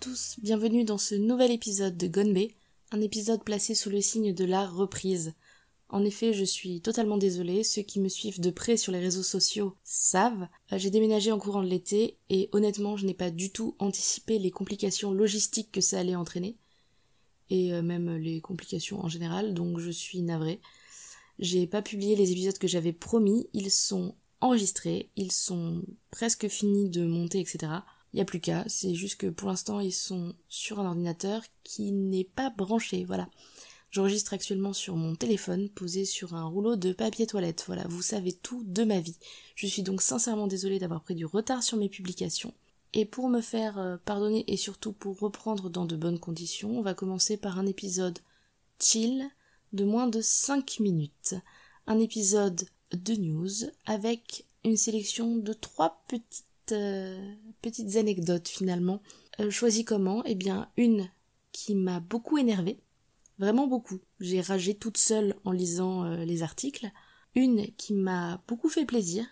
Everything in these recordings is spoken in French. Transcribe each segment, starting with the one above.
tous, bienvenue dans ce nouvel épisode de Gonbe, un épisode placé sous le signe de la reprise. En effet, je suis totalement désolée, ceux qui me suivent de près sur les réseaux sociaux savent, j'ai déménagé en courant de l'été et honnêtement je n'ai pas du tout anticipé les complications logistiques que ça allait entraîner, et même les complications en général, donc je suis navrée. J'ai pas publié les épisodes que j'avais promis, ils sont enregistrés, ils sont presque finis de monter, etc. Il n'y a plus qu'à, c'est juste que pour l'instant ils sont sur un ordinateur qui n'est pas branché, voilà. J'enregistre actuellement sur mon téléphone, posé sur un rouleau de papier toilette, voilà, vous savez tout de ma vie. Je suis donc sincèrement désolée d'avoir pris du retard sur mes publications. Et pour me faire pardonner et surtout pour reprendre dans de bonnes conditions, on va commencer par un épisode chill de moins de 5 minutes. Un épisode de news avec une sélection de 3 petites anecdotes finalement. Choisies comment ? Eh bien, une qui m'a beaucoup énervée, vraiment beaucoup. J'ai ragé toute seule en lisant les articles. Une qui m'a beaucoup fait plaisir.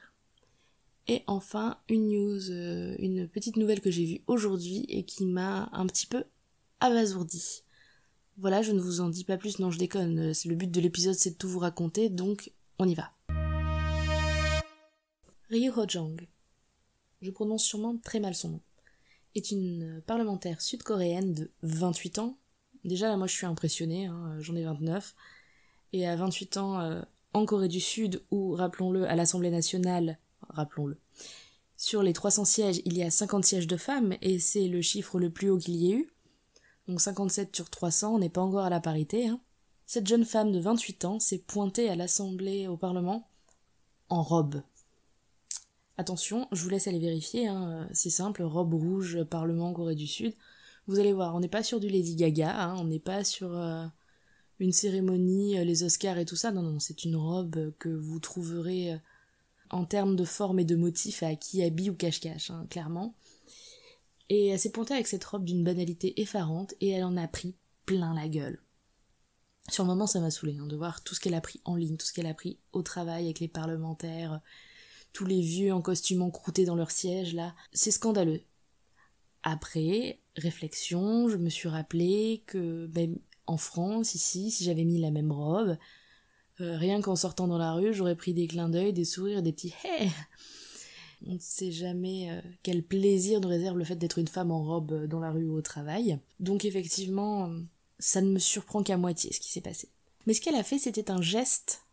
Et enfin, une news, une petite nouvelle que j'ai vue aujourd'hui et qui m'a un petit peu abasourdie. Voilà, je ne vous en dis pas plus, non je déconne, le but de l'épisode c'est de tout vous raconter, donc on y va. Ryu Ho-jang, je prononce sûrement très mal son nom, est une parlementaire sud-coréenne de 28 ans. Déjà là moi je suis impressionnée, j'en ai 29, et à 28 ans en Corée du Sud où, rappelons-le, à l'Assemblée nationale, sur les 300 sièges il y a 50 sièges de femmes et c'est le chiffre le plus haut qu'il y ait eu, donc 57 sur 300, on n'est pas encore à la parité. Cette jeune femme de 28 ans s'est pointée à l'Assemblée au Parlement en robe. Attention, je vous laisse aller vérifier, c'est simple, robe rouge, Parlement, Corée du Sud. Vous allez voir, on n'est pas sur du Lady Gaga, on n'est pas sur une cérémonie, les Oscars et tout ça, non, c'est une robe que vous trouverez en termes de forme et de motifs à Kiabi ou cache-cache, clairement. Et elle s'est pointée avec cette robe d'une banalité effarante et elle en a pris plein la gueule. Sur le moment, ça m'a saoulée de voir tout ce qu'elle a pris en ligne, tout ce qu'elle a pris au travail avec les parlementaires, tous les vieux en costume encroutés dans leur siège, là. C'est scandaleux. Après, réflexion, je me suis rappelé que en France, ici, si j'avais mis la même robe, rien qu'en sortant dans la rue, j'aurais pris des clins d'œil, des sourires, des petits « hey !» On ne sait jamais quel plaisir nous réserve le fait d'être une femme en robe dans la rue ou au travail. Donc effectivement, ça ne me surprend qu'à moitié ce qui s'est passé. Mais ce qu'elle a fait, c'était un geste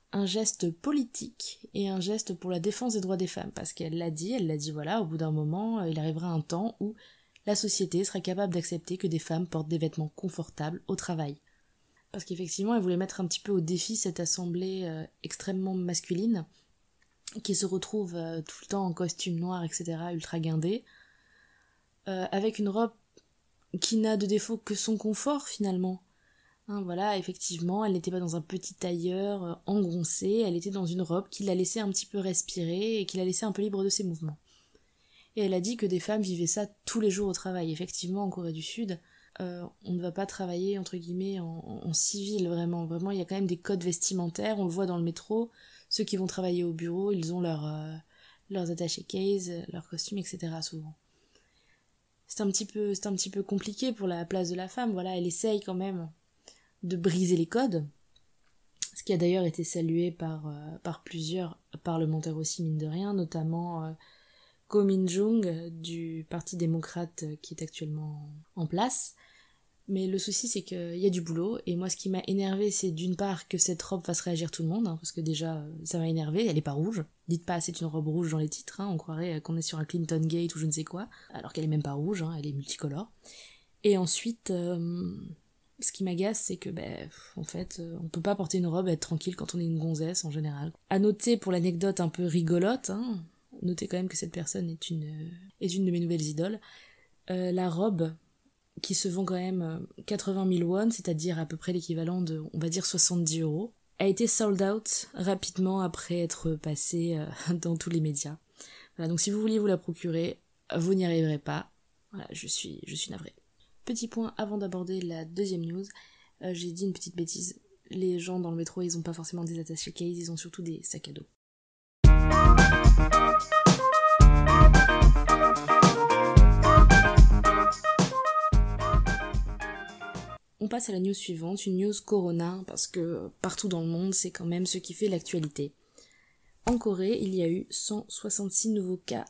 politique et un geste pour la défense des droits des femmes. Parce qu'elle l'a dit voilà, au bout d'un moment, il arrivera un temps où la société sera capable d'accepter que des femmes portent des vêtements confortables au travail. Parce qu'effectivement, elle voulait mettre un petit peu au défi cette assemblée extrêmement masculine, qui se retrouve tout le temps en costume noir, etc., ultra guindé, avec une robe qui n'a de défaut que son confort, finalement. Voilà, effectivement, elle n'était pas dans un petit tailleur engoncé, elle était dans une robe qui la laissait un petit peu respirer et qui la laissait un peu libre de ses mouvements. Et elle a dit que des femmes vivaient ça tous les jours au travail. Effectivement, en Corée du Sud, on ne va pas travailler, entre guillemets, en civil, vraiment, il y a quand même des codes vestimentaires, on le voit dans le métro. Ceux qui vont travailler au bureau, ils ont leurs attachés case, leurs costumes, etc. souvent. C'est un petit peu compliqué pour la place de la femme, voilà, elle essaye quand même de briser les codes, ce qui a d'ailleurs été salué par plusieurs parlementaires aussi, mine de rien, notamment Ko Min-jung du Parti démocrate qui est actuellement en place. Mais le souci, c'est qu'il y a du boulot, et moi, ce qui m'a énervé, c'est d'une part que cette robe fasse réagir tout le monde, parce que déjà, ça m'a énervé, elle est pas rouge. Dites pas, c'est une robe rouge dans les titres, on croirait qu'on est sur un Clinton Gate ou je ne sais quoi, alors qu'elle est même pas rouge, elle est multicolore. Et ensuite, ce qui m'agace, c'est que, en fait, on peut pas porter une robe et être tranquille quand on est une gonzesse, en général. À noter, pour l'anecdote un peu rigolote, notez quand même que cette personne est une de mes nouvelles idoles, la robe qui se vend quand même 80 000 won, c'est-à-dire à peu près l'équivalent de, on va dire, 70 €, a été sold out rapidement après être passée dans tous les médias. Voilà, donc si vous vouliez vous la procurer, vous n'y arriverez pas. Voilà, je suis navrée. Petit point avant d'aborder la deuxième news, j'ai dit une petite bêtise. Les gens dans le métro, ils ont pas forcément des attachés case, ils ont surtout des sacs à dos. on passe à la news suivante, une news Corona, parce que partout dans le monde, c'est quand même ce qui fait l'actualité. En Corée, il y a eu 166 nouveaux cas,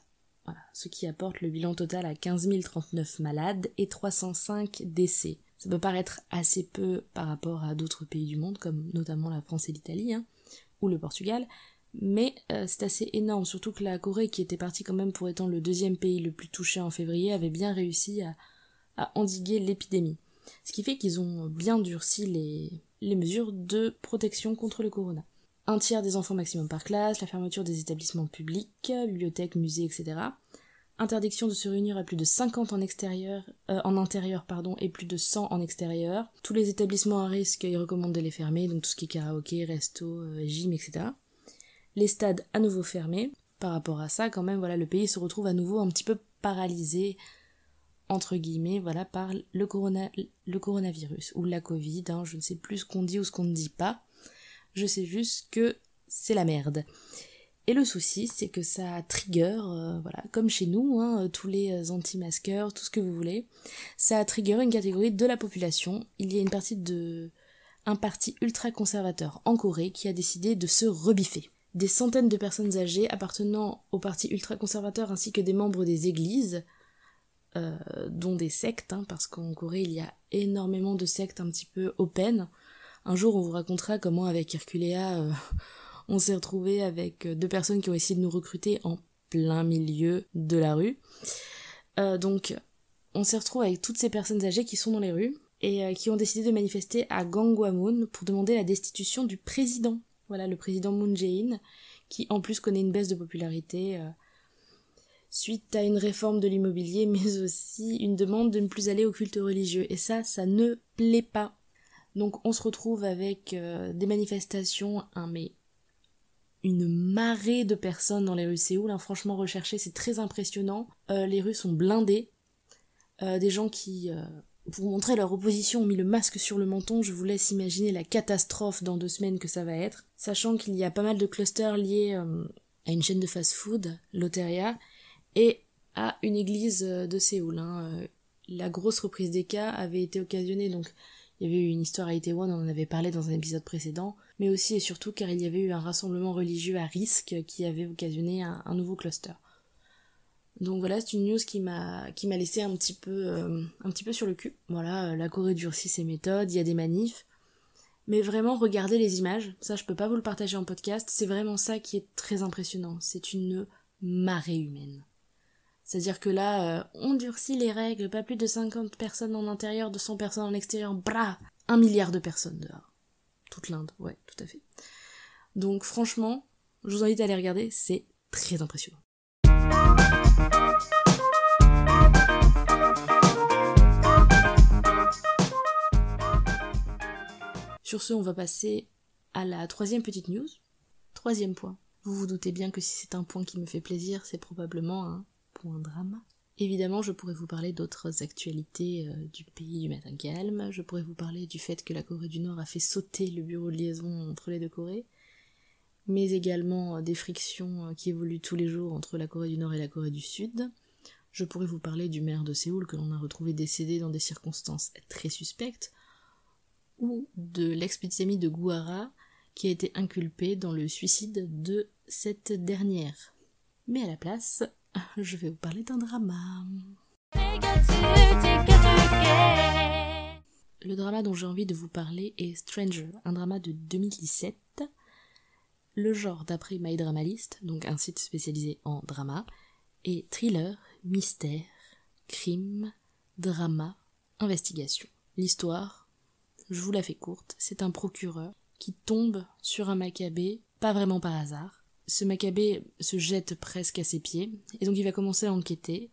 voilà, ce qui apporte le bilan total à 15 039 malades et 305 décès. Ça peut paraître assez peu par rapport à d'autres pays du monde, comme notamment la France et l'Italie, ou le Portugal, mais c'est assez énorme, surtout que la Corée, qui était partie quand même pour étant le deuxième pays le plus touché en février, avait bien réussi à endiguer l'épidémie. Ce qui fait qu'ils ont bien durci les mesures de protection contre le corona. 1/3 des enfants maximum par classe, la fermeture des établissements publics, bibliothèques, musées, etc. Interdiction de se réunir à plus de 50 en intérieur, et plus de 100 en extérieur. Tous les établissements à risque, ils recommandent de les fermer, donc tout ce qui est karaoké, resto, gym, etc. Les stades à nouveau fermés. Par rapport à ça, quand même, voilà, le pays se retrouve à nouveau un petit peu paralysé, entre guillemets, voilà, par le coronavirus, ou la Covid, je ne sais plus ce qu'on dit ou ce qu'on ne dit pas. Je sais juste que c'est la merde. Et le souci, c'est que ça trigger, voilà, comme chez nous, tous les anti-masqueurs, tout ce que vous voulez, ça trigger une catégorie de la population. Il y a un parti ultra-conservateur en Corée qui a décidé de se rebiffer. Des centaines de personnes âgées appartenant au parti ultra-conservateur ainsi que des membres des églises, dont des sectes, parce qu'en Corée il y a énormément de sectes un petit peu open. Un jour on vous racontera comment avec Herculea on s'est retrouvé avec 2 personnes qui ont essayé de nous recruter en plein milieu de la rue. Donc on s'est retrouvé avec toutes ces personnes âgées qui sont dans les rues et qui ont décidé de manifester à Gangwon pour demander la destitution du président. Voilà, le président Moon Jae-in, qui en plus connaît une baisse de popularité suite à une réforme de l'immobilier, mais aussi une demande de ne plus aller au culte religieux. Et ça ne plaît pas. Donc on se retrouve avec des manifestations, mais une marée de personnes dans les rues de Séoul, franchement recherché, c'est très impressionnant. Les rues sont blindées. Des gens qui, pour montrer leur opposition, ont mis le masque sur le menton. Je vous laisse imaginer la catastrophe dans 2 semaines que ça va être. Sachant qu'il y a pas mal de clusters liés à une chaîne de fast-food, Loteria, et à une église de Séoul. La grosse reprise des cas avait été occasionnée, donc il y avait eu une histoire à Itaewon, on en avait parlé dans un épisode précédent, mais aussi et surtout car il y avait eu un rassemblement religieux à risque qui avait occasionné un nouveau cluster. Donc voilà, c'est une news qui m'a laissé un petit peu sur le cul. Voilà, la Corée durcit ses méthodes, il y a des manifs, mais vraiment regardez les images, ça je peux pas vous le partager en podcast, c'est vraiment ça qui est très impressionnant, c'est une marée humaine. C'est-à-dire que là, on durcit les règles, pas plus de 50 personnes en intérieur, 200 personnes en extérieur, 1 milliard de personnes dehors. Toute l'Inde, ouais, tout à fait. Donc franchement, je vous invite à aller regarder, c'est très impressionnant. Sur ce, on va passer à la 3e petite news. 3e point. Vous vous doutez bien que si c'est un point qui me fait plaisir, c'est probablement un point drama. Évidemment, je pourrais vous parler d'autres actualités du pays du matin calme. Je pourrais vous parler du fait que la Corée du Nord a fait sauter le bureau de liaison entre les 2 Corées, mais également des frictions qui évoluent tous les jours entre la Corée du Nord et la Corée du Sud. Je pourrais vous parler du maire de Séoul que l'on a retrouvé décédé dans des circonstances très suspectes, ou de l'ex-petite amie de Guhara qui a été inculpée dans le suicide de cette dernière. Mais à la place, je vais vous parler d'un drama. Le drama dont j'ai envie de vous parler est Stranger, un drama de 2017. Le genre d'après My Drama List, donc un site spécialisé en drama, est thriller, mystère, crime, drama, investigation. L'histoire, je vous la fais courte, c'est un procureur qui tombe sur un Maccabée, pas vraiment par hasard. Ce Maccabée se jette presque à ses pieds, et donc il va commencer à enquêter,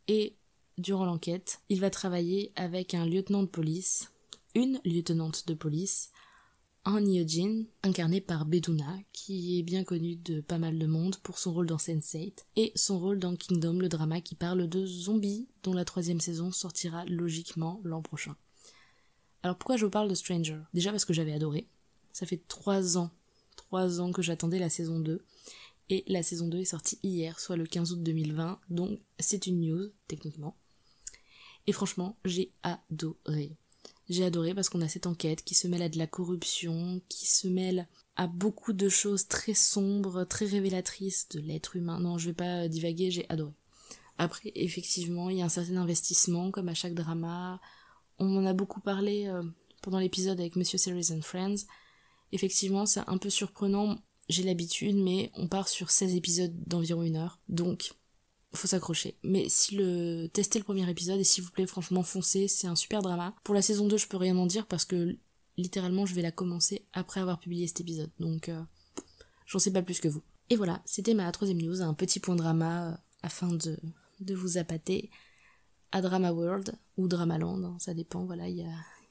et durant l'enquête, il va travailler avec un lieutenant de police, une lieutenante de police, Han Hyo-jin, incarné par Beduna, qui est bien connu de pas mal de monde pour son rôle dans Sense8, et son rôle dans Kingdom, le drama qui parle de zombies, dont la 3e saison sortira logiquement l'an prochain. Alors pourquoi je vous parle de Stranger ? Déjà parce que j'avais adoré, ça fait 3 ans que j'attendais la saison 2, et la saison 2 est sortie hier, soit le 15 août 2020, donc c'est une news, techniquement. Et franchement, j'ai adoré. J'ai adoré parce qu'on a cette enquête qui se mêle à de la corruption, qui se mêle à beaucoup de choses très sombres, très révélatrices de l'être humain. Non, je vais pas divaguer, j'ai adoré. Après, effectivement, il y a un certain investissement, comme à chaque drama. On en a beaucoup parlé pendant l'épisode avec Monsieur Series and Friends. Effectivement, c'est un peu surprenant, j'ai l'habitude, mais on part sur 16 épisodes d'environ 1 heure, donc faut s'accrocher. Mais testez le premier épisode, et s'il vous plaît, franchement, foncez, c'est un super drama. Pour la saison 2, je peux rien en dire, parce que littéralement, je vais la commencer après avoir publié cet épisode, donc j'en sais pas plus que vous. Et voilà, c'était ma 3e news, un petit point drama, afin de vous appâter à Drama World, ou Dramaland, hein, ça dépend, voilà,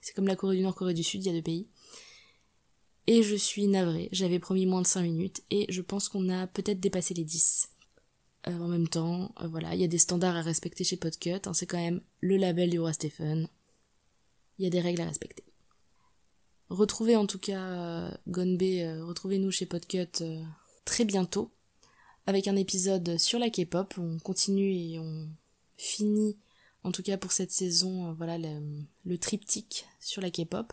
c'est comme la Corée du Nord, Corée du Sud, il y a 2 pays. Et je suis navrée, j'avais promis moins de 5 minutes, et je pense qu'on a peut-être dépassé les 10. En même temps, voilà, il y a des standards à respecter chez Podcut, hein, c'est quand même le label du roi Stephen. Il y a des règles à respecter. Retrouvez en tout cas Gonbe, retrouvez-nous chez Podcut très bientôt, avec un épisode sur la K-pop. On continue et on finit, en tout cas pour cette saison, voilà le triptyque sur la K-pop,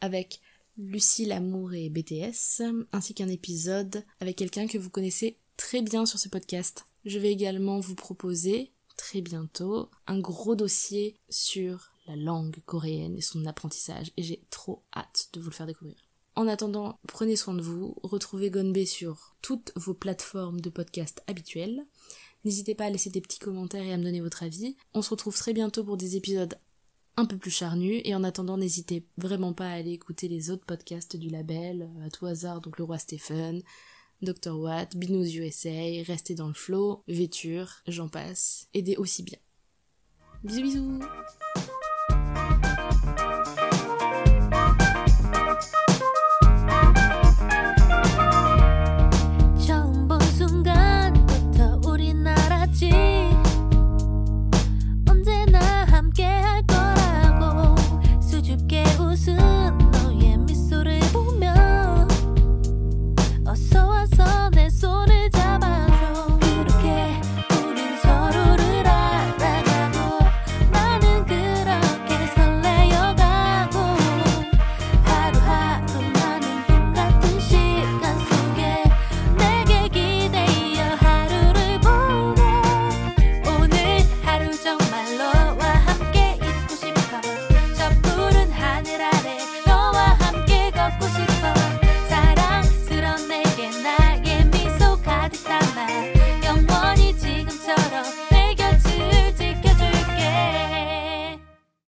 avec Lucie, L'Amour et BTS, ainsi qu'un épisode avec quelqu'un que vous connaissez très bien sur ce podcast. Je vais également vous proposer, très bientôt, un gros dossier sur la langue coréenne et son apprentissage, et j'ai trop hâte de vous le faire découvrir. En attendant, prenez soin de vous, retrouvez Gonbe sur toutes vos plateformes de podcast habituelles. N'hésitez pas à laisser des petits commentaires et à me donner votre avis. On se retrouve très bientôt pour des épisodes un peu plus charnus, et en attendant, n'hésitez vraiment pas à aller écouter les autres podcasts du label, à tout hasard, donc le roi Stephen, Dr. Watt, Binous USA, Restez dans le flow, Vêture, j'en passe, aidez aussi bien. Bisous bisous.